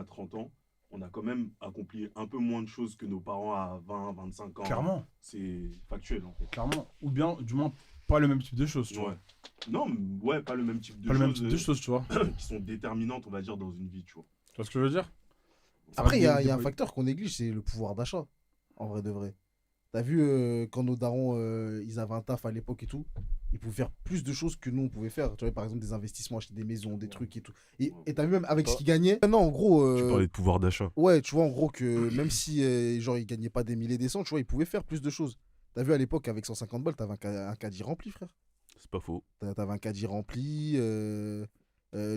a 30 ans, on a quand même accompli un peu moins de choses que nos parents à 20, 25 ans. Clairement. C'est factuel, en fait. Clairement. Ou bien, du moins, pas le même type de choses, tu vois. Ouais. Non, ouais, pas le même type de Pas choses. le même type de choses, tu vois. Qui sont déterminantes, on va dire, dans une vie, tu vois. Tu vois ce que je veux dire? Après, il y a un facteur qu'on néglige, c'est le pouvoir d'achat. En vrai de vrai. T'as vu, quand nos darons, ils avaient un taf à l'époque et tout, ils pouvaient faire plus de choses que nous, on pouvait faire. Tu vois, par exemple, des investissements, acheter des maisons, des trucs et tout. Et t'as vu, même avec ce qu'ils gagnaient, maintenant, en gros. Tu parlais de pouvoir d'achat. Ouais, tu vois, en gros, que même si, genre, ils gagnaient pas des milliers des cents, tu vois, ils pouvaient faire plus de choses. T'as vu, à l'époque, avec 150 balles, t'avais un caddie rempli, frère. C'est pas faux. T'avais un caddie rempli.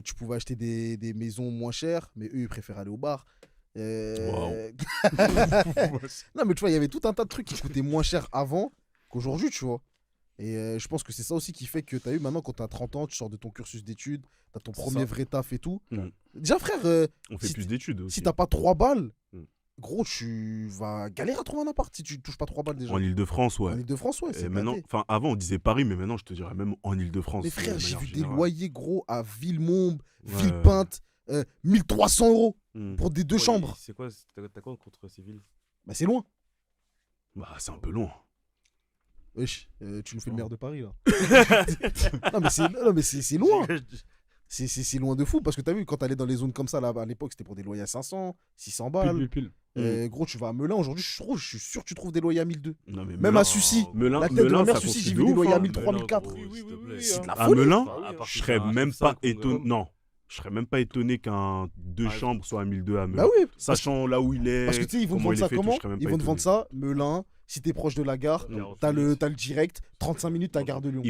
Tu pouvais acheter des maisons moins chères, mais eux, ils préfèrent aller au bar. Non, mais tu vois, il y avait tout un tas de trucs qui coûtaient moins cher avant qu'aujourd'hui, tu vois. Et je pense que c'est ça aussi qui fait que t'as eu maintenant, quand t'as 30 ans, tu sors de ton cursus d'études, t'as ton premier vrai taf et tout. Déjà, frère, On fait plus d'études aussi. si t'as pas 3 balles, gros, tu vas galérer à trouver un appart si tu touches pas 3 balles déjà. En Ile-de-France, ouais. En Ile-de-France, ouais. Et maintenant, enfin, avant, on disait Paris, mais maintenant, je te dirais même en Ile-de-France. Mais frère, de j'ai manière vu des générale. loyers, gros, à Villemomble, Ouais. Villepinte, 1300 € pour des 2 chambres. C'est quoi? T'as quoi contre ces villes? Bah, c'est loin. Bah, c'est un peu loin. Wesh, tu nous fais le maire de Paris, là. Non, mais c'est loin. C'est loin de fou, parce que t'as vu, quand t'allais dans les zones comme ça, là, à l'époque, c'était pour des loyers à 500, 600 balles. Pile. Gros, tu vas à Melun, aujourd'hui, je suis sûr que tu trouves des loyers à 1200. Non, mais Même à Sucy. Melun, La tête de ma Melun, mère, ça Sucy, construit j'ai de vu des ouf, loyers à hein. 1003, Melun, 1004. gros, s'il te plaît. C'est de la À folie. Melun, À part je que serais t'as un même F5 pas étonné. Congo. Non, je serais même pas étonné qu'un 2 chambres soit à 1200 à Melun. Bah oui. Sachant là où il est. Parce que tu sais, ils vont te comment vendre il est ça fait et tout, comment? je serais même Ils pas vont te vendre étonné. ça, Melun, si t'es proche de la gare, Non. t'as le direct, 35 minutes, t'as Gare de Lyon.